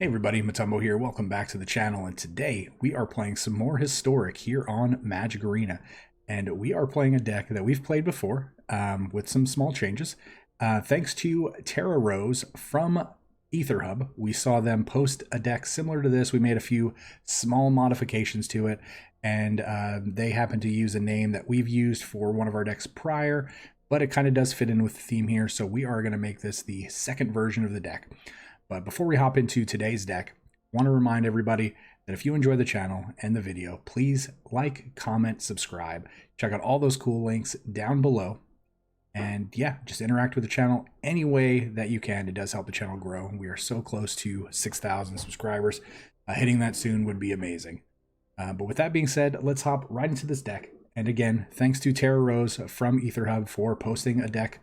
Hey everybody, Matumbo here. Welcome back to the channel, and today we are playing some more Historic here on Magic Arena. And we are playing a deck that we've played before with some small changes. Thanks to TerraRose from EtherHub, we saw them post a deck similar to this. We made a few small modifications to it, and they happen to use a name that we've used for one of our decks prior, but it kind of does fit in with the theme here, so we are going to make this the second version of the deck. But before we hop into today's deck, I want to remind everybody that if you enjoy the channel and the video, please like, comment, subscribe. Check out all those cool links down below. And yeah, just interact with the channel any way that you can. It does help the channel grow. We are so close to 6,000 subscribers. Hitting that soon would be amazing. But with that being said, let's hop right into this deck. And again, thanks to TerraRose from EtherHub for posting a deck,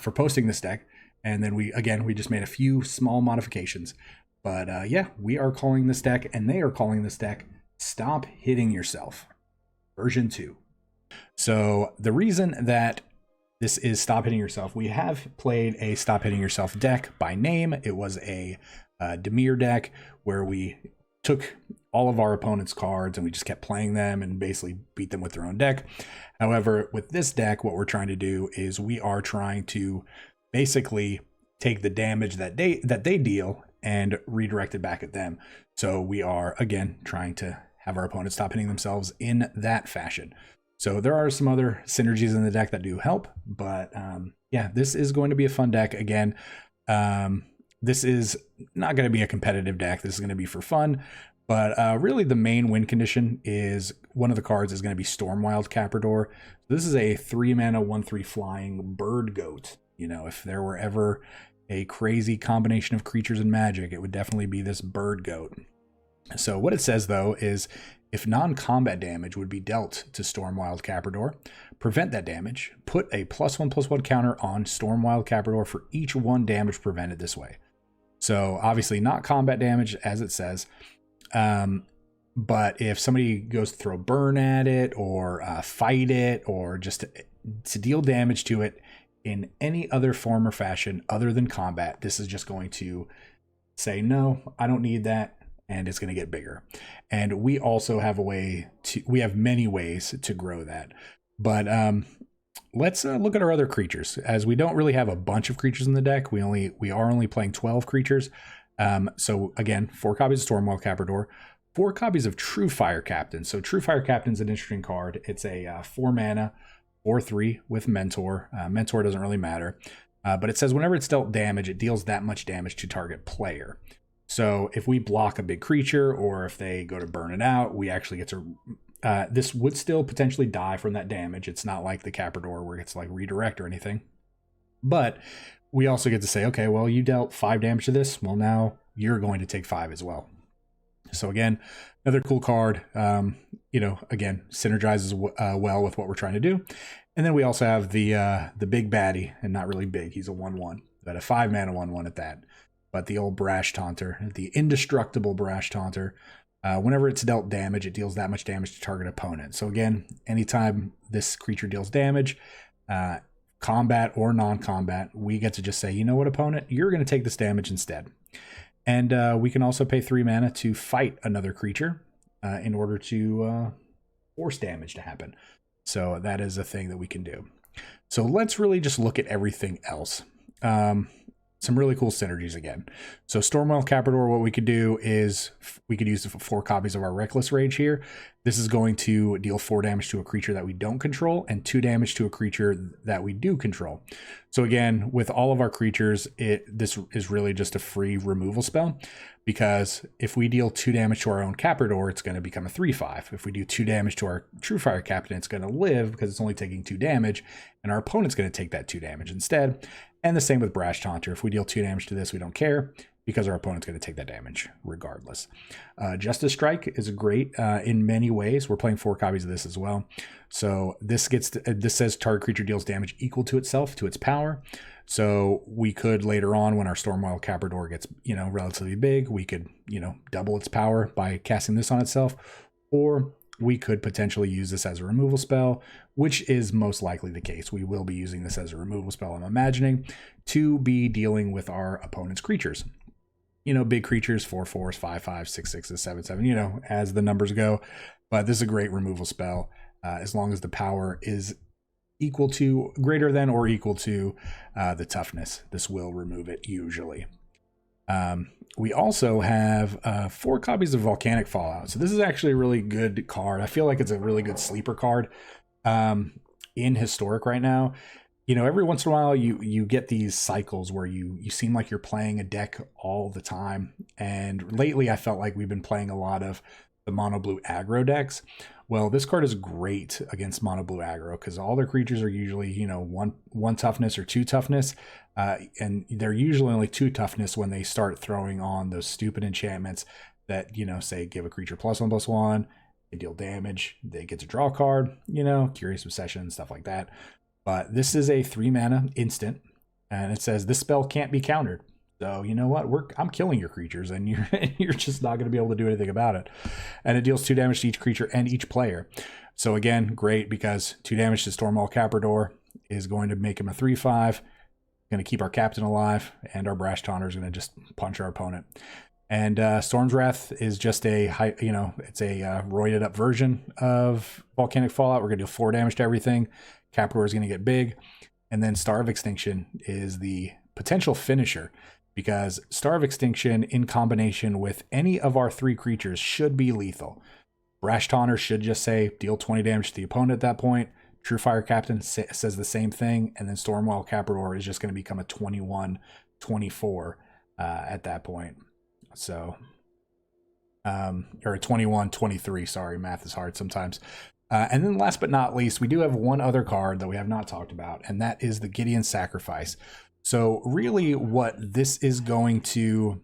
posting this deck. And then we just made a few small modifications. But yeah, we are calling this deck, and they are calling this deck Stop Hitting Yourself, version 2. So the reason that this is Stop Hitting Yourself, we have played a Stop Hitting Yourself deck by name. It was a Dimir deck where we took all of our opponent's cards and we just kept playing them and basically beat them with their own deck. However, with this deck, what we're trying to do is we are trying to basically take the damage that they deal and redirect it back at them. So we are, again, trying to have our opponents stop hitting themselves in that fashion. So there are some other synergies in the deck that do help, but yeah, this is going to be a fun deck. Again, this is not going to be a competitive deck. This is going to be for fun, but really the main win condition is one of the cards is going to be Stormwild Capridor. This is a 3-mana 1/3 flying bird goat. You know, if there were ever a crazy combination of creatures in Magic, it would definitely be this bird goat. So what it says, though, is if non-combat damage would be dealt to Stormwild Capridor, prevent that damage, put a +1/+1 counter on Stormwild Capridor for each 1 damage prevented this way. So obviously not combat damage, as it says. But if somebody goes to throw burn at it or fight it or just to deal damage to it, in any other form or fashion other than combat, this is just going to say, no, I don't need that, and it's going to get bigger. And we also have we have many ways to grow that. But let's look at our other creatures, as we don't really have a bunch of creatures in the deck. We are only playing 12 creatures. So again, 4 copies of Stormwild Capridor, 4 copies of True Fire Captain. So True Fire Captain is an interesting card. It's a 4-mana 4/3 with Mentor. Mentor doesn't really matter, but it says whenever it's dealt damage, it deals that much damage to target player. So if we block a big creature, or if they go to burn it out, we actually get to this would still potentially die from that damage. It's not like the Capridor where it's like redirect or anything, but we also get to say, okay, well, you dealt 5 damage to this, well, now you're going to take 5 as well. So again, another cool card, you know, again, synergizes well with what we're trying to do. And then we also have the big baddie, and not really big, he's a 1/1, but a 5-mana 1/1 at that. But the old Brash Taunter, the indestructible Brash Taunter, whenever it's dealt damage, it deals that much damage to target opponent. So again, anytime this creature deals damage, combat or non-combat, we get to just say, you know what, opponent, you're going to take this damage instead. And we can also pay 3 mana to fight another creature in order to force damage to happen. So that is a thing that we can do. So let's really just look at everything else. Some really cool synergies again. So Stormwild Capridor, what we could do is we could use 4 copies of our Reckless Rage here. This is going to deal 4 damage to a creature that we don't control and 2 damage to a creature that we do control. So again, with all of our creatures, this is really just a free removal spell, because if we deal 2 damage to our own Capridor, it's going to become a 3/5. If we do 2 damage to our True Fire Captain, it's going to live because it's only taking 2 damage, and our opponent's going to take that 2 damage instead. And the same with Brash Taunter. If we deal 2 damage to this, we don't care, because our opponent's going to take that damage regardless. Justice Strike is great in many ways. We're playing 4 copies of this as well. So this says target creature deals damage equal to itself, to its power. So we could later on, when our Stormwild Capridor gets, you know, relatively big, we could, you know, double its power by casting this on itself, or we could potentially use this as a removal spell, which is most likely the case. We will be using this as a removal spell, I'm imagining, to be dealing with our opponent's creatures. you know, big creatures, 4/4s, 5/5s, 6/6s, 7/7, you know, as the numbers go. But this is a great removal spell as long as the power is equal to, greater than, or equal to the toughness. This will remove it usually. We also have 4 copies of Volcanic Fallout. So this is actually a really good card. I feel like it's a really good sleeper card in Historic right now. You know, every once in a while you get these cycles where you seem like you're playing a deck all the time. And lately I felt like we've been playing a lot of the mono blue aggro decks. Well, this card is great against mono blue aggro because all their creatures are usually, you know, one toughness or 2 toughness. And they're usually only 2 toughness when they start throwing on those stupid enchantments that, you know, say give a creature +1/+1, they deal damage, they get to draw a card, you know, Curious Obsession, stuff like that. But this is a 3 mana instant, and it says this spell can't be countered. So you know what? I'm killing your creatures, and you're just not going to be able to do anything about it. And it deals 2 damage to each creature and each player. So again, great because 2 damage to Stormwild Capridor is going to make him a 3/5. Going to keep our captain alive, and our Brash Taunter is going to just punch our opponent. And Storm's Wrath is just a, you know, it's a roided up version of Volcanic Fallout. We're going to deal 4 damage to everything. Capridor is going to get big. And then Star of Extinction is the potential finisher, because Star of Extinction in combination with any of our 3 creatures should be lethal. Brash Taunter should just say deal 20 damage to the opponent at that point. True Fire Captain says the same thing, and then Stormwild Capridor is just going to become a 21/24 at that point. So, or a 21/23, sorry, math is hard sometimes. And then last but not least, we do have one other card that we have not talked about, and that is the Gideon Sacrifice. So really what this is going to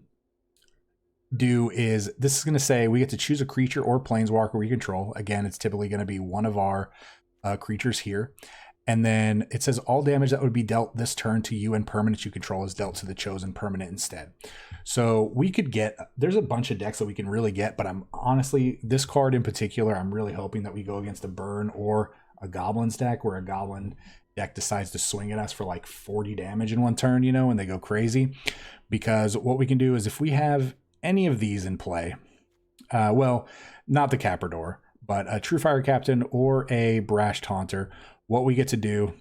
do is, this is going to say we get to choose a creature or planeswalker we control. Again, it's typically going to be one of our creatures here. And then it says all damage that would be dealt this turn to you and permanent you control is dealt to the chosen permanent instead. So we could get, there's a bunch of decks that we can really get, but I'm honestly, this card in particular, I'm really hoping that we go against a Burn or a Goblins deck, where a Goblin deck decides to swing at us for like 40 damage in one turn, you know, and they go crazy. Because what we can do is if we have any of these in play, well, not the Capridor, but a True Fire Captain or a Brash Taunter, what we get to do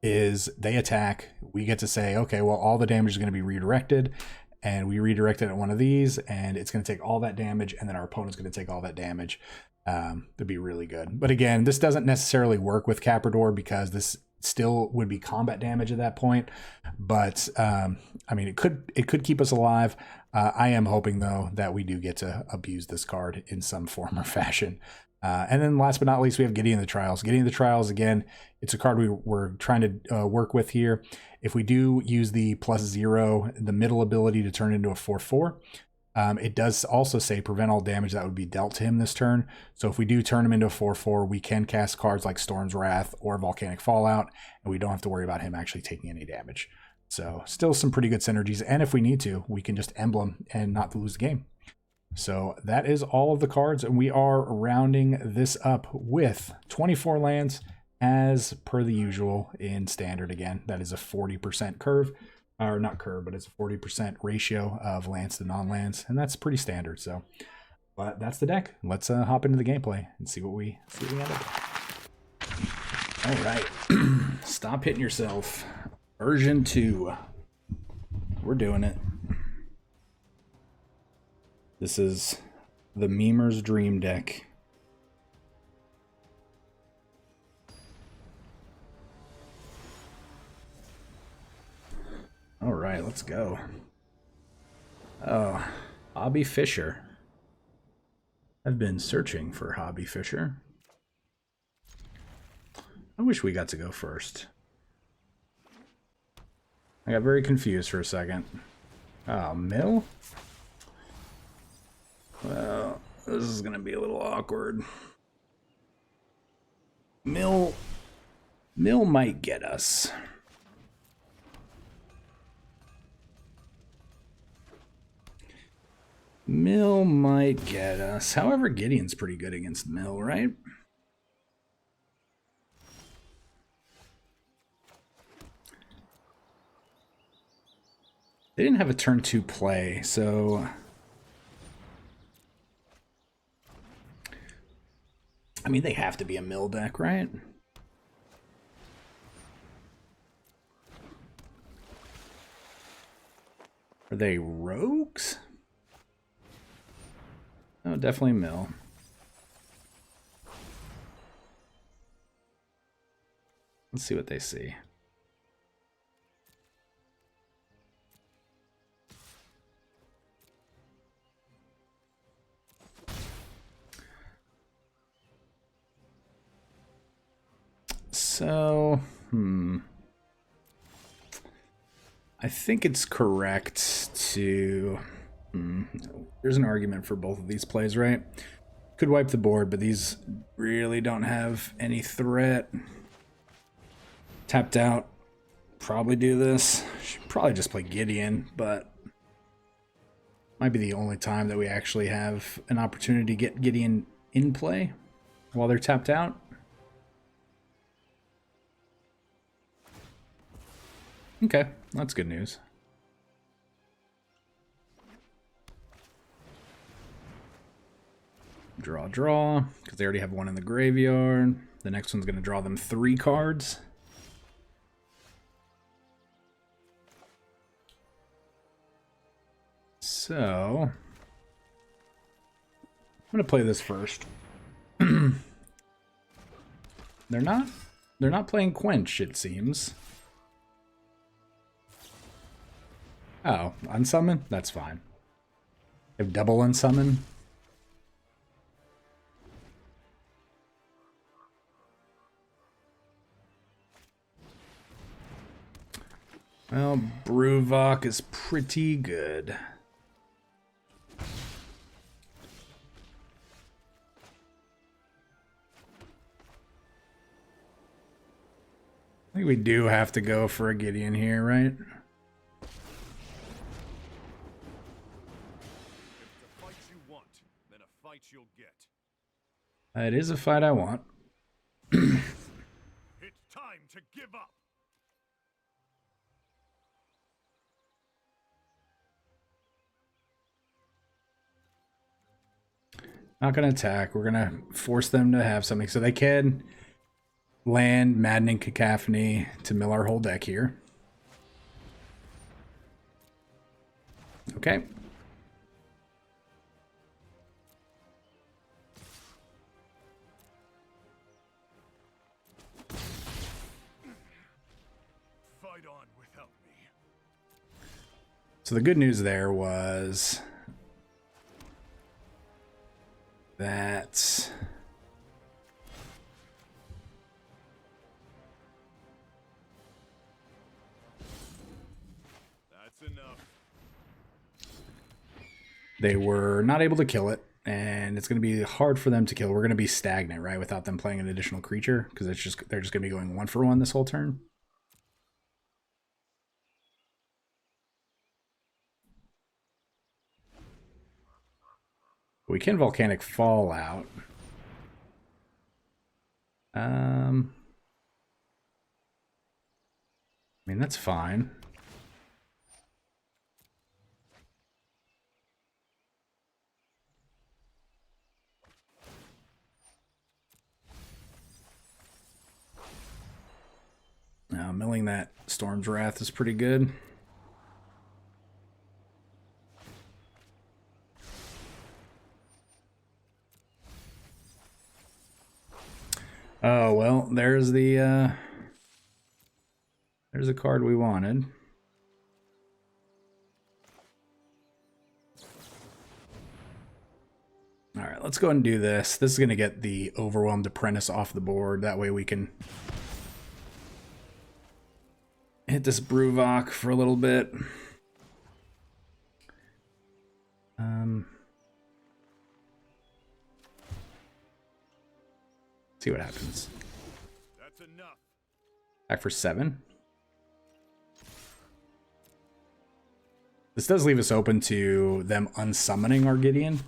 is they attack. We get to say, okay, well, all the damage is going to be redirected, and we redirect it at one of these, and it's going to take all that damage, and then our opponent's going to take all that damage. That'd be really good. But again, this doesn't necessarily work with Capridor because this still would be combat damage at that point. But I mean, it could keep us alive. I am hoping though that we do get to abuse this card in some form or fashion. And then last but not least, we have Gideon the Trials. Gideon the Trials, again, it's a card we're trying to work with here. If we do use the +0, the middle ability to turn into a 4/4, it does also say prevent all damage that would be dealt to him this turn. So if we do turn him into a 4/4, we can cast cards like Storm's Wrath or Volcanic Fallout, and we don't have to worry about him actually taking any damage. So still some pretty good synergies, and if we need to, we can just emblem and not lose the game. So that is all of the cards, and we are rounding this up with 24 lands as per the usual in standard. Again, that is a 40% curve, or not curve, but it's a 40% ratio of lands to non-lands, and that's pretty standard. So, but that's the deck. Let's hop into the gameplay and see what we end up with. All right, stop hitting yourself. Version 2. We're doing it. This is the Memer's Dream deck. All right, let's go. Oh, Hobby Fisher. I've been searching for Hobby Fisher. I wish we got to go first. I got very confused for a second. Oh, Mill? Well, this is going to be a little awkward. Mill might get us. Mill might get us. However, Gideon's pretty good against Mill, right? They didn't have a turn 2 play, so I mean, they have to be a mill deck, right? Are they rogues? Oh, definitely mill. Let's see what they see. So, I think it's correct to... There's an argument for both of these plays, right? Could wipe the board, but these really don't have any threat. Tapped out. Probably do this. Should probably just play Gideon, but might be the only time that we actually have an opportunity to get Gideon in play while they're tapped out. Okay, that's good news. Draw, draw, because they already have one in the graveyard. The next one's going to draw them 3 cards. So, I'm going to play this first. They're not playing Quench, it seems. Oh, unsummon? That's fine. They have double unsummon. Well, Bruvok is pretty good. I think we do have to go for a Gideon here, right? It is a fight I want. It's time to give up. Not going to attack. We're going to force them to have something. So they can land Maddening Cacophony to mill our whole deck here. Okay. Fight on without me. So the good news there was that That's enough. they were not able to kill it, and it's going to be hard for them to kill. We're going to be stagnant, right, without them playing an additional creature, because they're just going to be going 1-for-1 this whole turn. We can Volcanic Fallout. I mean, that's fine. Milling that Storm's Wrath is pretty good. Oh, well, there's a card we wanted. All right, let's go ahead and do this. This is going to get the Overwhelmed Apprentice off the board. That way we can hit this Bruvok for a little bit. See what happens. That's enough. Back for 7. This does leave us open to them unsummoning our Gideon.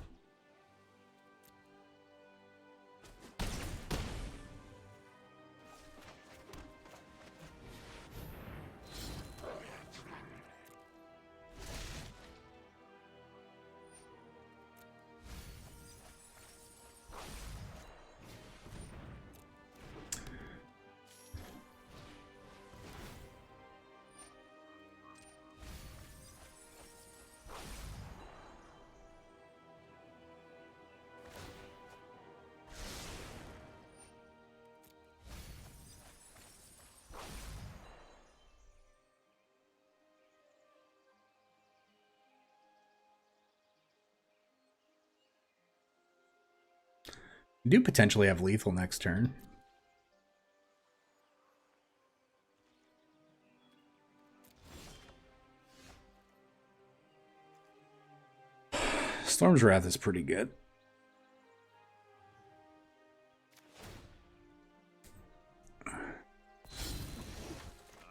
We do potentially have lethal next turn. Storm's Wrath is pretty good. I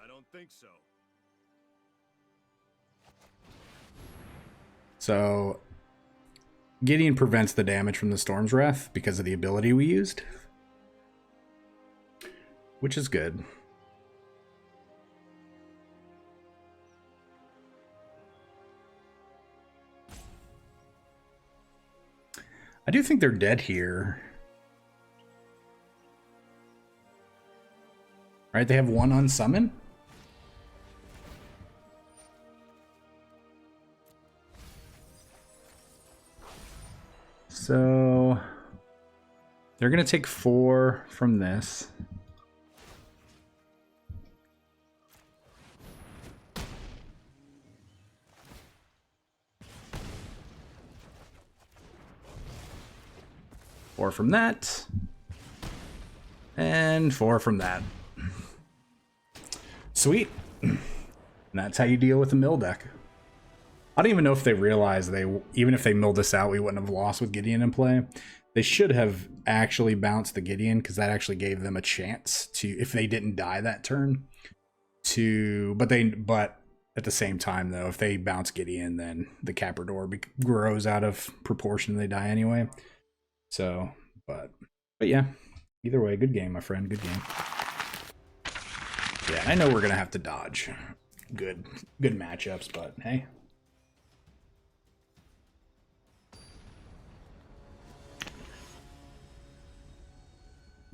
don't think so. So Gideon prevents the damage from the Storm's Wrath because of the ability we used, which is good. I do think they're dead here. Right, they have one on summon. So they're going to take 4 from this. Four from that. And 4 from that. Sweet. And that's how you deal with the mill deck. I don't even know if they realize even if they milled this out, we wouldn't have lost with Gideon in play. They should have actually bounced the Gideon because that actually gave them a chance to, if they didn't die that turn, to. But at the same time though, if they bounce Gideon, then the Capridor grows out of proportion. They die anyway. So, but yeah. Either way, good game, my friend. Good game. Yeah, I know we're gonna have to dodge good matchups, but hey.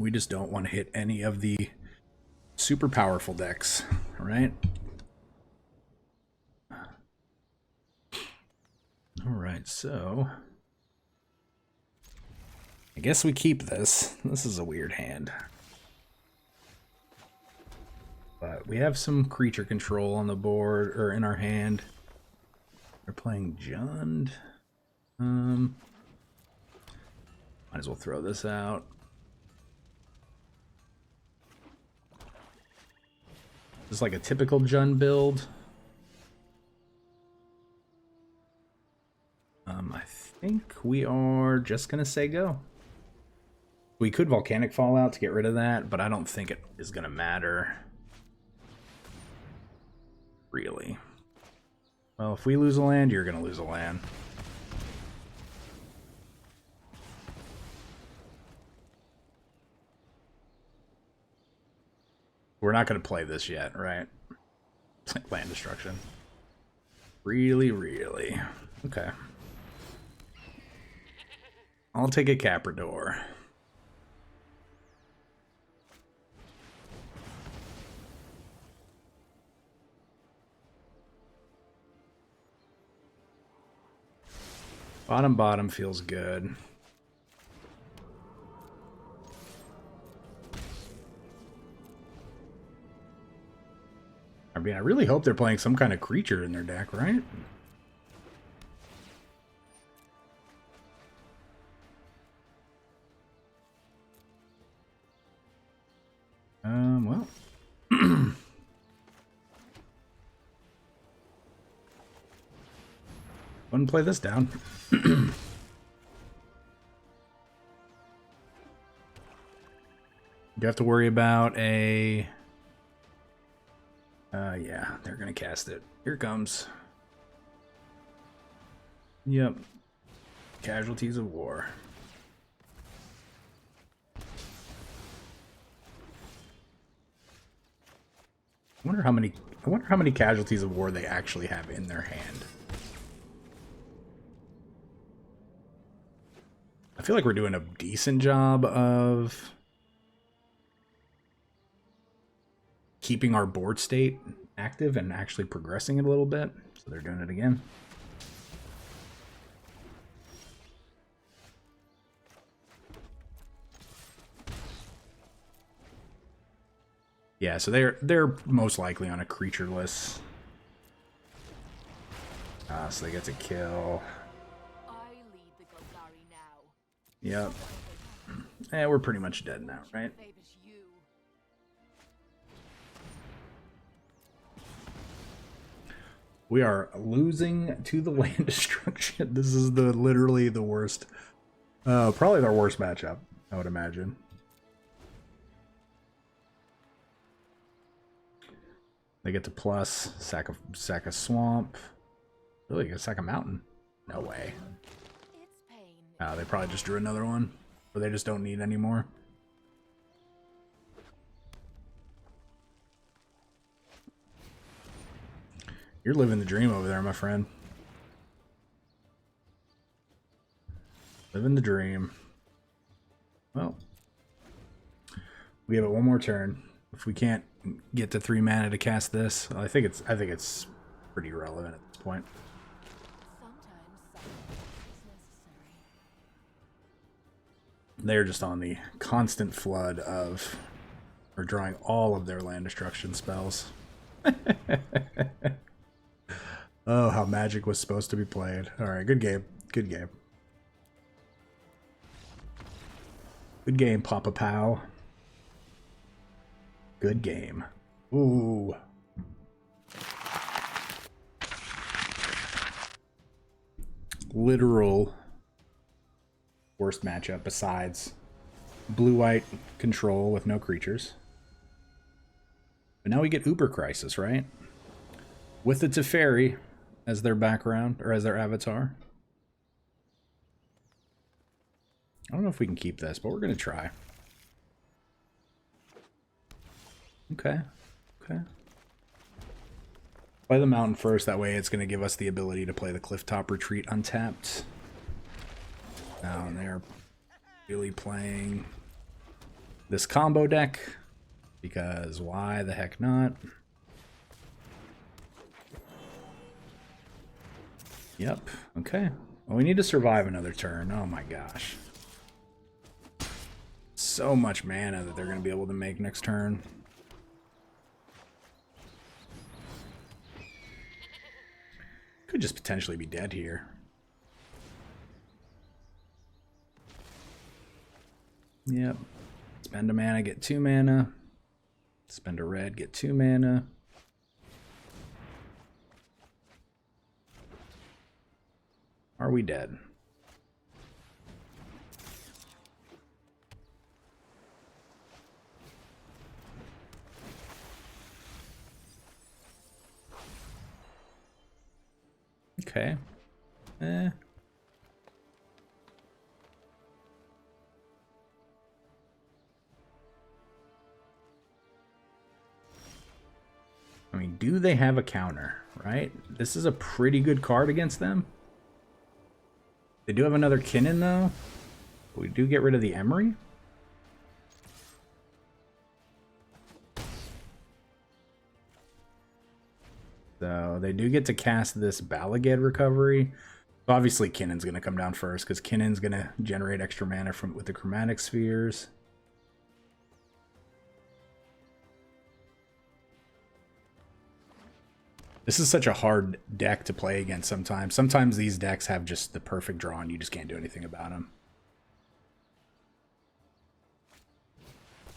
We just don't want to hit any of the super powerful decks, right? All right, so I guess we keep this. This is a weird hand. But we have some creature control on the board, or in our hand. They're playing Jund. Might as well throw this out. Just like a typical Jund build. I think we are just gonna say go. We could Volcanic Fallout to get rid of that, but I don't think it is gonna matter. Really. Well, if we lose a land, you're gonna lose a land. We're not going to play this yet, right? It's like land destruction. Really, really. Okay. I'll take a Capridor. Bottom feels good. I mean, I really hope they're playing some kind of creature in their deck, right? Well. Wouldn't play this down. You have to worry about a... yeah, they're gonna cast it. Here it comes. Yep. Casualties of War. I wonder how many casualties of war they actually have in their hand. I feel like we're doing a decent job of keeping our board state active and actually progressing it a little bit. So they're doing it again. Yeah, so they're most likely on a creatureless. So they get to kill. Yep. We're pretty much dead now, right? We are losing to the land destruction. This is literally the worst. Probably their worst matchup, I would imagine. They get to plus, sack a swamp. Really, get sack a mountain. No way. Oh, they probably just drew another one. Or they just don't need any more. You're living the dream over there, my friend. Living the dream. Well, we have it one more turn. If we can't get to 3 mana to cast this, I think it's pretty irrelevant at this point. They're just on the constant flood of, or drawing all of their land destruction spells. Oh, how Magic was supposed to be played. Alright, good game. Good game. Good game, Papa Pow. Good game. Ooh. Literal worst matchup besides blue-white control with no creatures. But now we get Uber Crisis, right? With the Teferi as their background, or as their avatar. I don't know if we can keep this, but we're going to try. Okay. Okay. Play the mountain first, that way it's going to give us the ability to play the Clifftop Retreat untapped. Now, and they're really playing this combo deck, because why the heck not? Yep, okay. Well, we need to survive another turn. Oh my gosh. So much mana that they're going to be able to make next turn. Could just potentially be dead here. Yep. Spend a mana, get 2 mana. Spend a red, get 2 mana. Are we dead? Okay. I mean, do they have a counter, right? This is a pretty good card against them. They do have another Kinnan, though. We do get rid of the Emery. So they do get to cast this Balagad Recovery. Obviously, Kinnan's going to come down first, because Kinnan's going to generate extra mana with the Chromatic Spheres. This is such a hard deck to play against sometimes. Sometimes these decks have just the perfect draw and you just can't do anything about them.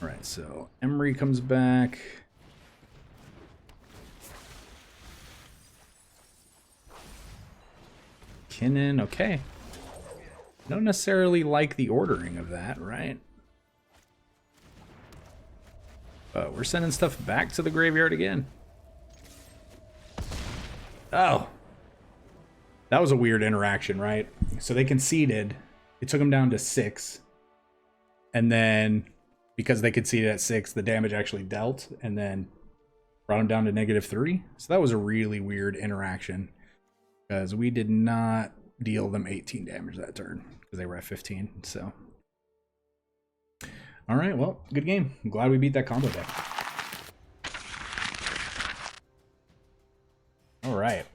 Alright, so Emery comes back. Kinnan, okay. Don't necessarily like the ordering of that, right? But we're sending stuff back to the graveyard again. Oh. That was a weird interaction, right? So they conceded. It took them down to 6. And then, because they conceded at 6, the damage actually dealt. And then brought them down to -3. So that was a really weird interaction. Because we did not deal them 18 damage that turn. Because they were at 15, so. Alright, well, good game. I'm glad we beat that combo deck. All right.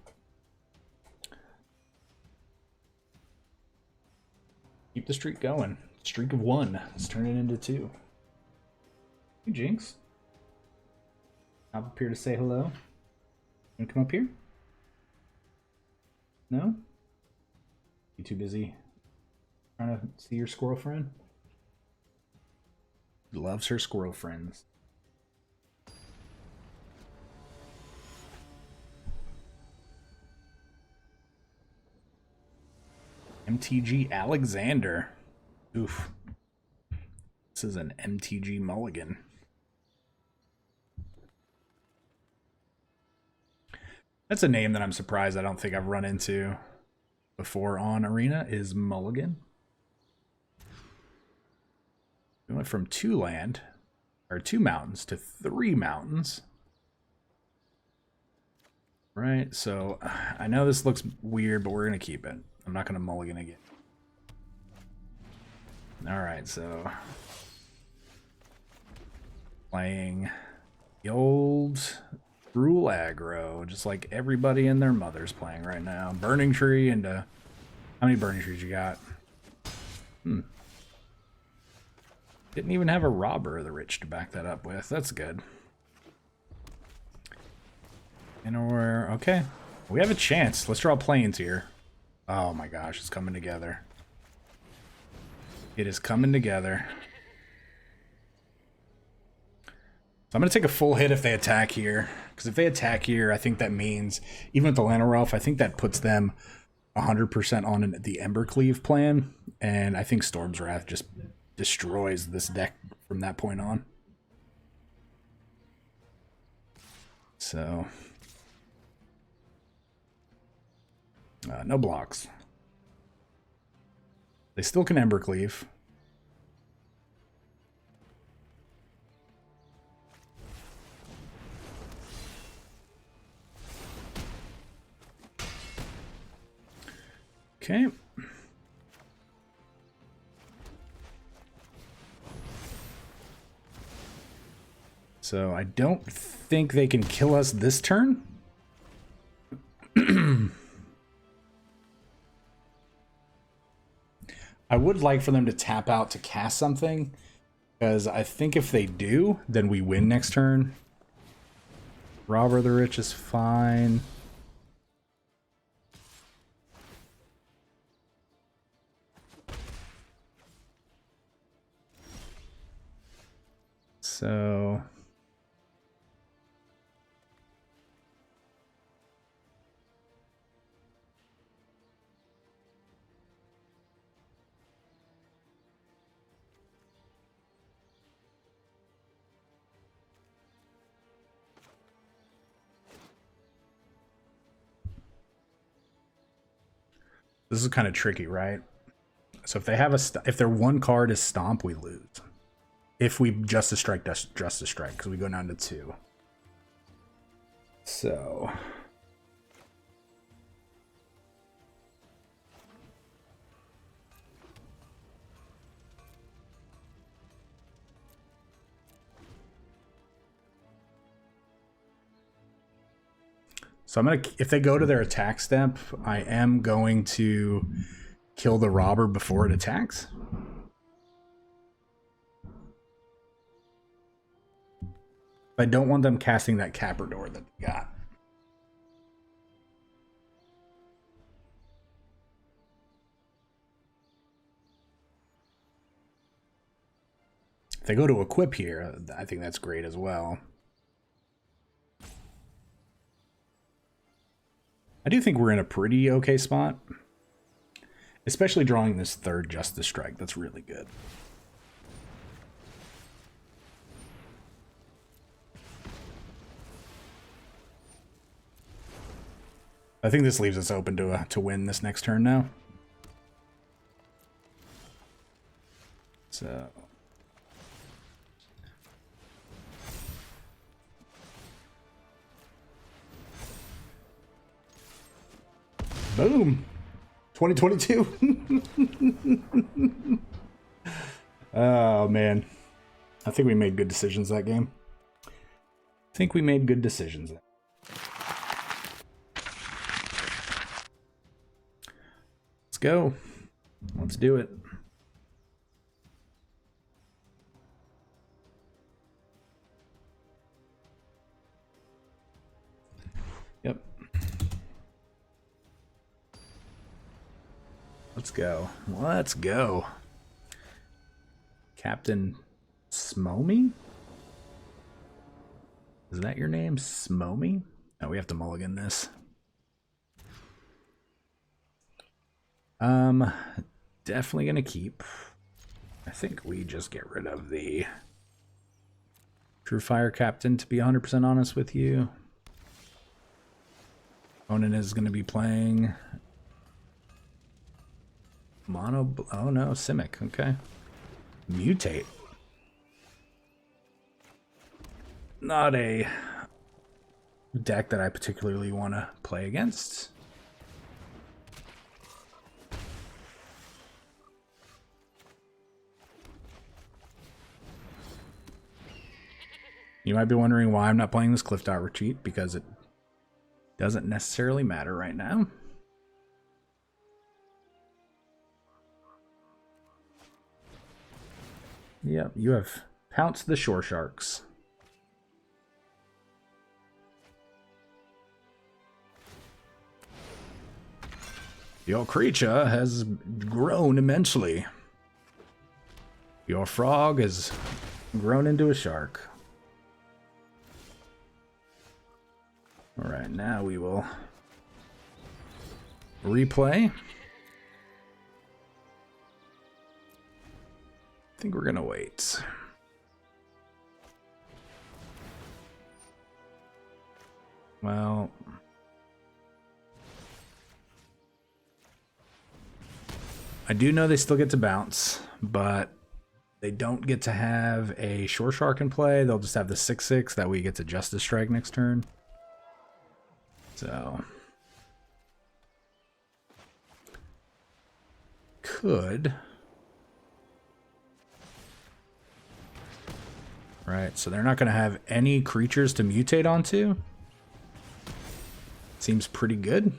Keep the streak going. Streak of 1. Let's turn it into 2. Hey, Jinx. Hop up here to say hello. You wanna come up here? No? You too busy trying to see your squirrel friend? loves her squirrel friends. MTG Alexander. Oof. This is an MTG mulligan. That's a name that I'm surprised I don't think I've run into before on Arena, is Mulligan. We went from 2 mountains to 3 mountains. Right, so I know this looks weird, but we're going to keep it. I'm not going to mulligan again. Alright, so playing the old rule aggro, just like everybody and their mother's playing right now. Burning Tree into... How many Burning Trees you got? Didn't even have a Robber of the Rich to back that up with. That's good. And we're... Okay. We have a chance. Let's draw planes here. Oh my gosh, it's coming together. It is coming together. So I'm going to take a full hit if they attack here. Because if they attack here, I think that means, even with the Lanarelf, I think that puts them 100% on the Embercleave plan. And I think Storm's Wrath just destroys this deck from that point on. So... no blocks. They still can Embercleave. Okay. So I don't think they can kill us this turn. I would like for them to tap out to cast something, because I think if they do, then we win next turn. Robber of the Rich is fine. So... This is kind of tricky, right? So if they have if their one card is Stomp, we lose. If we Justice Strike, Justice Strike, because we go down to 2. So... So I'm gonna, if they go to their attack step, I am going to kill the Robber before it attacks. I don't want them casting that Capridor that they got. If they go to equip here, I think that's great as well. I do think we're in a pretty okay spot. Especially drawing this 3rd Justice Strike. That's really good. I think this leaves us open to win this next turn now. So... Boom! 2022. Oh, man. I think we made good decisions that game. I think we made good decisions. Let's go. Let's do it. Yep. Let's go. Let's go. Captain Smomy? Is that your name? Smomy? Oh, we have to mulligan this. Definitely gonna keep. I think we just get rid of the True Fire Captain, to be 100% honest with you. Onan is gonna be playing Mono. Oh no, Simic. Okay. Mutate. Not a deck that I particularly want to play against. You might be wondering why I'm not playing this Cliff Dot Retreat, because it doesn't necessarily matter right now. Yep, you have pounced the Shore Sharks. Your creature has grown immensely. Your frog has grown into a shark. Alright, now we will replay. I think we're gonna wait. Well, I do know they still get to bounce, but they don't get to have a Shore Shark in play. They'll just have the 6/6 that we get to Justice Strike next turn. So could. Right, so they're not going to have any creatures to mutate onto. Seems pretty good.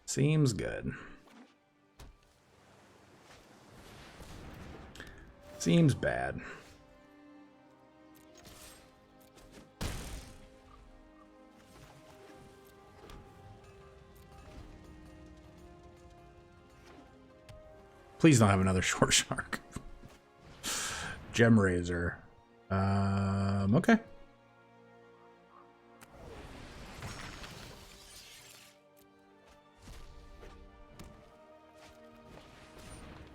Seems good. Seems bad. Please don't have another Short Shark. Gem Razor. Okay.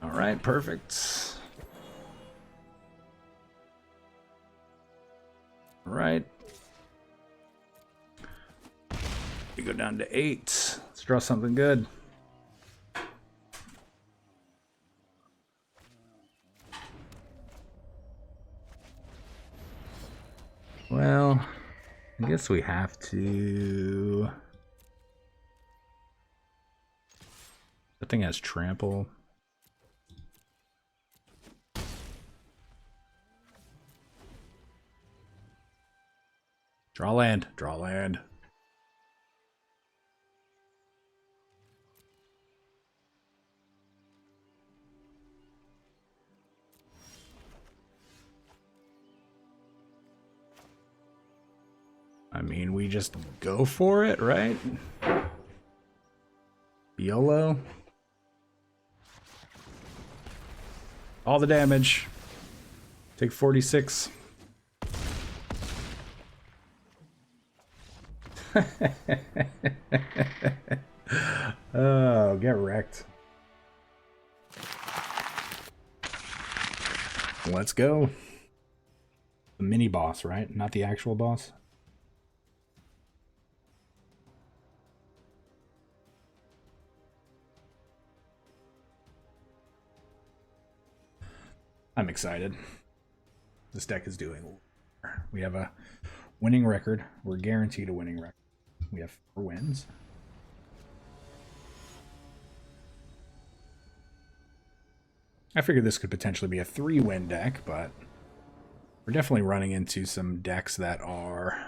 All right, perfect. All right. We go down to 8. Let's draw something good. Well, I guess we have to. That thing has trample. Draw land. Draw land. I mean, we just go for it, right? YOLO. All the damage. Take 46. Oh, get wrecked. Let's go. The mini boss, right? Not the actual boss. I'm excited. This deck is doing. We have a winning record. We're guaranteed a winning record. We have 4 wins. I figured this could potentially be a 3-win deck, but we're definitely running into some decks that are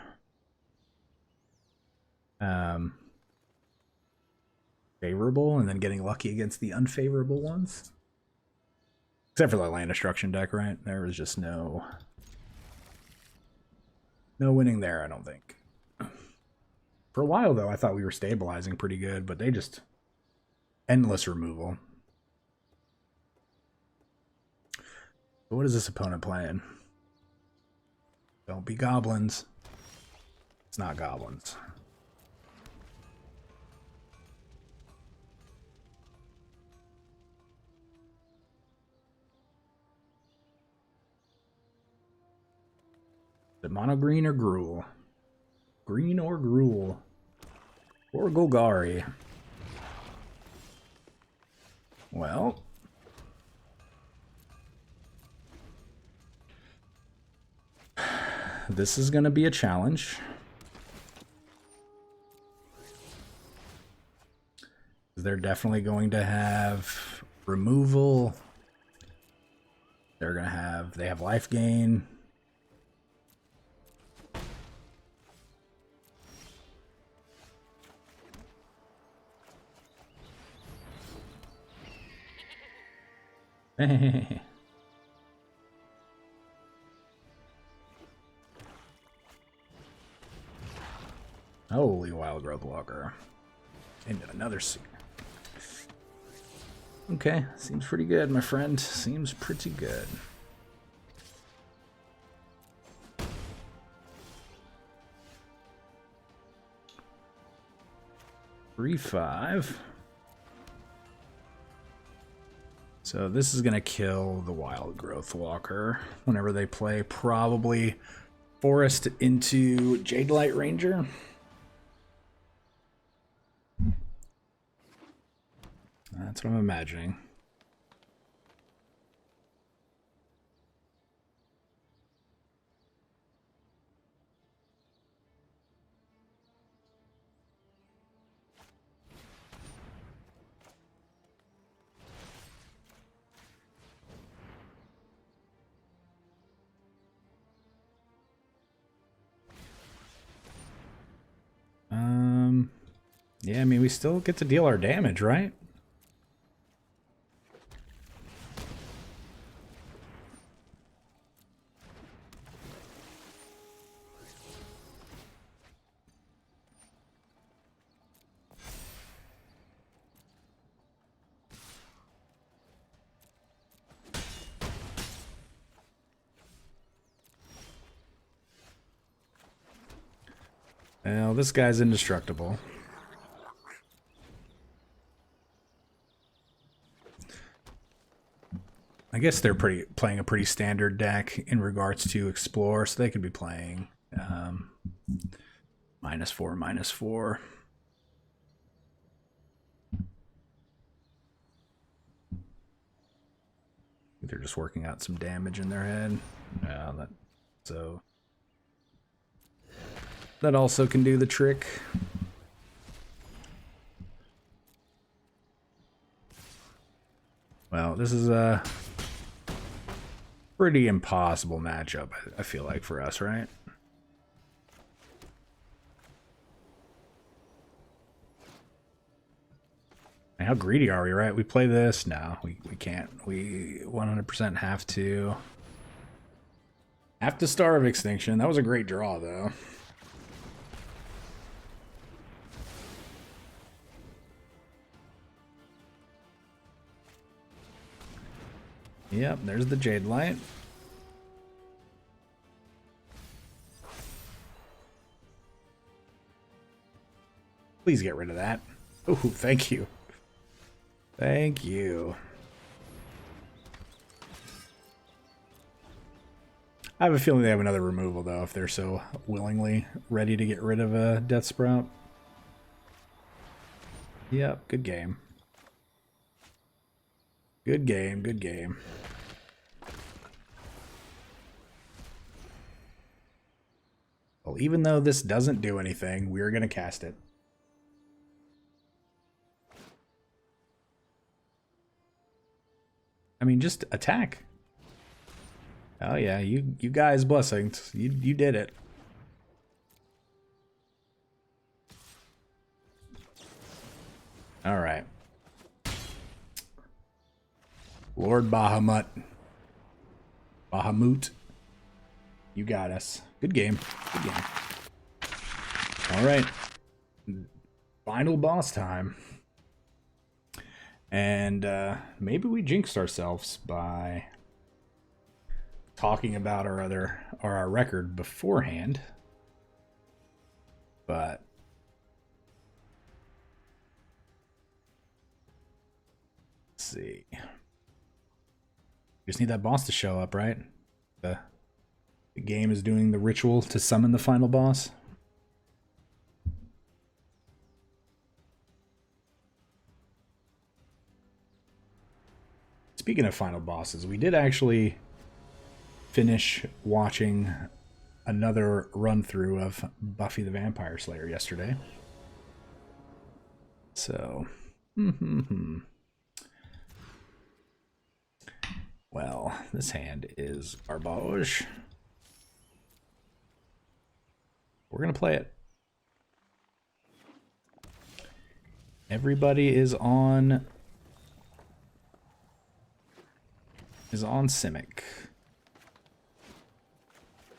favorable and then getting lucky against the unfavorable ones. Except for the land destruction deck, right? There was just no winning there, I don't think. For a while, though, I thought we were stabilizing pretty good, but they just endless removal. What is this opponent playing? Don't be goblins. It's not goblins. Is it mono green or gruel? Green or gruel? Or Golgari? Well, this is going to be a challenge. They're definitely going to have removal. They have life gain. Holy wild growth walker. Into another seat. Okay, seems pretty good, my friend. Seems pretty good. Three, 5. So this is going to kill the wild growth walker whenever they play probably forest into Jade Light Ranger. That's what I'm imagining. Yeah, I mean, we still get to deal our damage, right? Well, this guy's indestructible. I guess they're playing a pretty standard deck in regards to explore, so they could be playing -4, -4. They're just working out some damage in their head. Yeah, that also can do the trick. Well, this is a pretty impossible matchup, I feel like, for us, right? How greedy are we, right? We play this? No, we can't. We 100% have to. Have to Starve Extinction. That was a great draw, though. Yep, there's the Jade Light. Please get rid of that. Oh, thank you. Thank you. I have a feeling they have another removal, though, if they're so willingly ready to get rid of a Death Sprout. Yep, good game. Good game, good game. Well, even though this doesn't do anything, we're going to cast it. I mean, just attack. Oh yeah, you guys blessings. You did it. All right. Lord Bahamut. Bahamut. You got us. Good game. Good game. All right. Final boss time. And maybe we jinxed ourselves by talking about our record beforehand, but let's see. Just need that boss to show up, right? The game is doing the ritual to summon the final boss. Speaking of final bosses, we did actually finish watching another run through of Buffy the Vampire Slayer yesterday. So, well, this hand is garbage. We're gonna play it. Everybody is on Simic.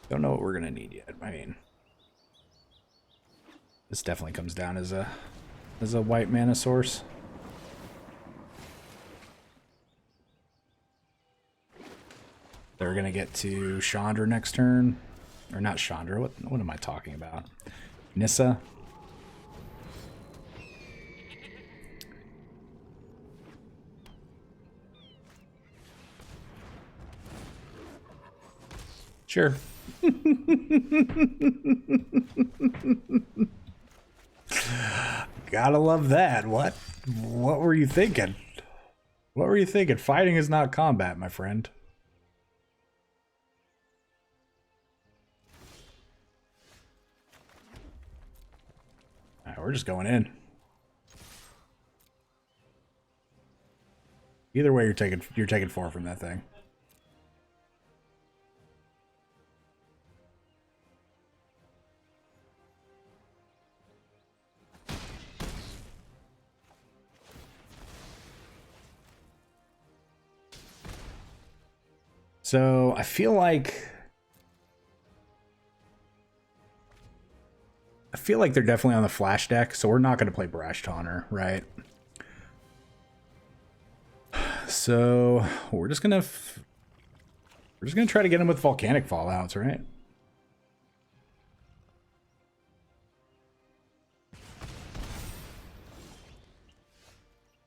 Don't know what we're gonna need yet. I mean, this definitely comes down as a white mana source. They're gonna get to Chandra next turn, or not Chandra. What am I talking about? Nissa. Sure. Gotta love that. What were you thinking? What were you thinking? Fighting is not combat, my friend. All right, we're just going in. Either way, you're taking 4 from that thing. So I feel like they're definitely on the flash deck, so we're not going to play Brash Taunter, right? So we're just gonna try to get him with volcanic fallouts, right?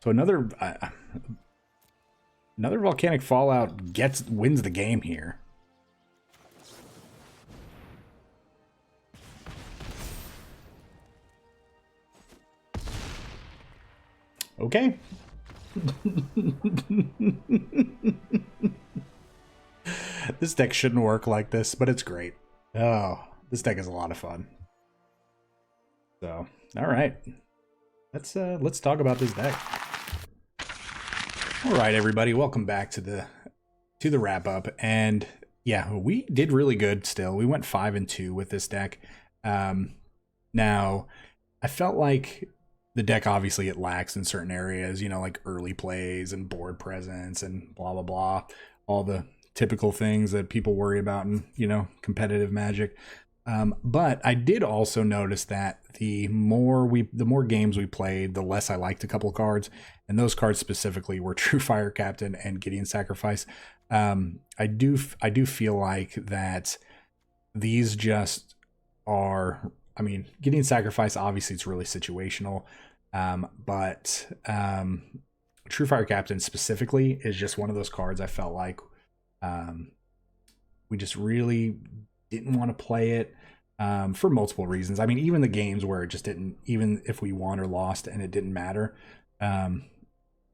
So another volcanic fallout wins the game here. Okay. This deck shouldn't work like this, but it's great. Oh, this deck is a lot of fun. So, all right. Let's talk about this deck. All right, everybody, welcome back to the wrap up. And yeah, we did really good still. We went 5-2 with this deck. Now, I felt like the deck, obviously, it lacks in certain areas, you know, like early plays and board presence and blah, blah, blah. All the typical things that people worry about in, you know, competitive Magic. But I did also notice that the more games we played, the less I liked a couple cards. And those cards specifically were True Fire Captain and Gideon Sacrifice. I do feel like that these just are, I mean, Gideon Sacrifice, obviously it's really situational. But True Fire Captain specifically is just one of those cards I felt like we just really didn't want to play it for multiple reasons. I mean, even the games where it just didn't, even if we won or lost and it didn't matter.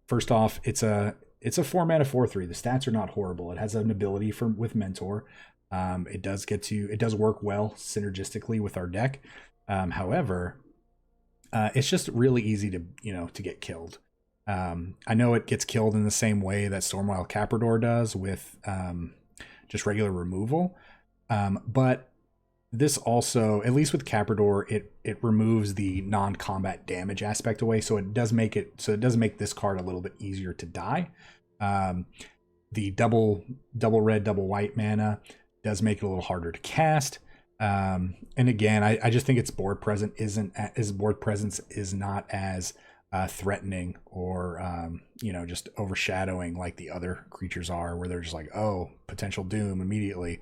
First off, it's a 4-mana 4/3. The stats are not horrible. It has an ability with Mentor. It does work well synergistically with our deck. However, it's just really easy to get killed. I know it gets killed in the same way that Stormwild Capridor does with just regular removal. But this also, at least with Capridor, it removes the non-combat damage aspect away, so it does make this card a little bit easier to die. The double red, double white mana does make it a little harder to cast. And again, I just think its board presence is not as threatening or just overshadowing like the other creatures are, where they're just like, oh, potential doom immediately.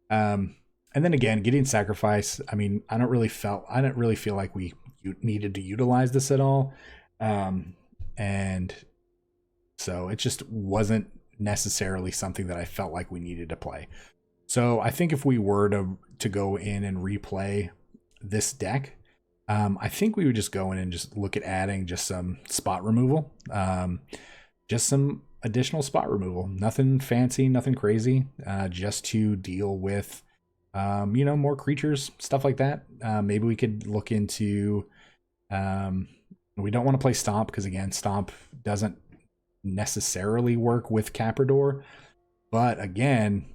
And then again, Gideon Sacrifice, I mean, I don't really feel like we needed to utilize this at all. And so it just wasn't necessarily something that I felt like we needed to play. So I think if we were to go in and replay this deck, I think we would just go in and just look at adding just some spot removal, just some additional spot removal. Nothing fancy, nothing crazy, just to deal with, more creatures, stuff like that. Maybe we could look into, we don't want to play Stomp because, again, Stomp doesn't necessarily work with Capridor. But again,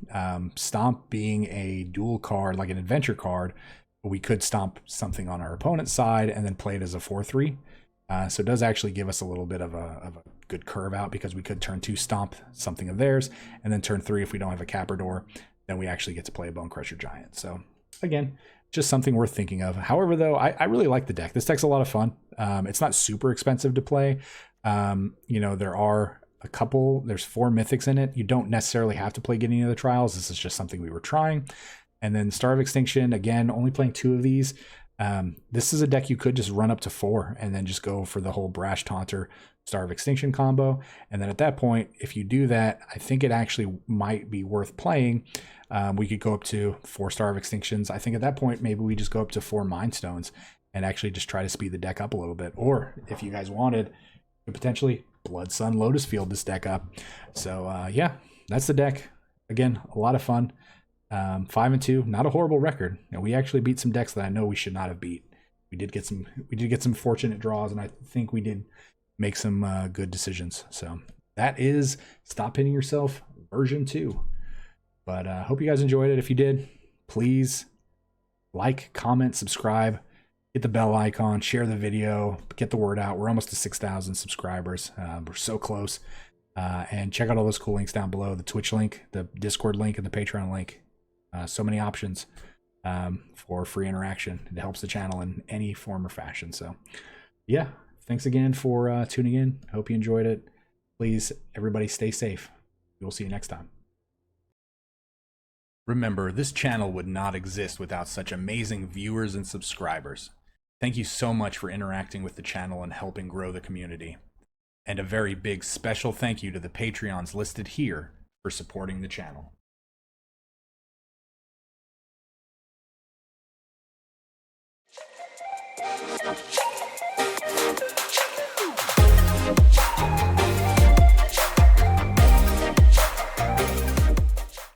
Stomp being a dual card, like an adventure card, we could stomp something on our opponent's side and then play it as a 4/3. So it does actually give us a little bit of a good curve out, because we could turn 2 stomp something of theirs, and then turn 3, if we don't have a Capridor, then we actually get to play a Bone Crusher Giant. So again, just something worth thinking of. However, though, I really like the deck. This deck's a lot of fun. It's not super expensive to play. There are there's 4 mythics in it. You don't necessarily have to play Gideon of the Trials. This is just something we were trying. And then Star of Extinction, again, only playing 2 of these. This is a deck you could just run up to 4 and then just go for the whole Brash Taunter Star of Extinction combo. And then at that point, if you do that, I think it actually might be worth playing. We could go up to 4 Star of Extinctions. I think at that point, maybe we just go up to 4 Mind Stones and actually just try to speed the deck up a little bit. Or if you guys wanted, could potentially Blood Sun Lotus Field this deck up. So yeah, that's the deck. Again, a lot of fun. 5-2, not a horrible record. And we actually beat some decks that I know we should not have beat. We did get some fortunate draws, and I think we did make some good decisions. So that is Stop Hitting Yourself version 2. But hope you guys enjoyed it. If you did, please like, comment, subscribe, hit the bell icon, share the video, get the word out. We're almost to 6,000 subscribers. We're so close. And check out all those cool links down below: the Twitch link, the Discord link, and the Patreon link. So many options for free interaction. It helps the channel in any form or fashion. So yeah, thanks again for tuning in. I hope you enjoyed it. Please, everybody, stay safe. We'll see you next time. Remember, this channel would not exist without such amazing viewers and subscribers. Thank you so much for interacting with the channel and helping grow the community. And a very big special thank you to the Patreons listed here for supporting the channel.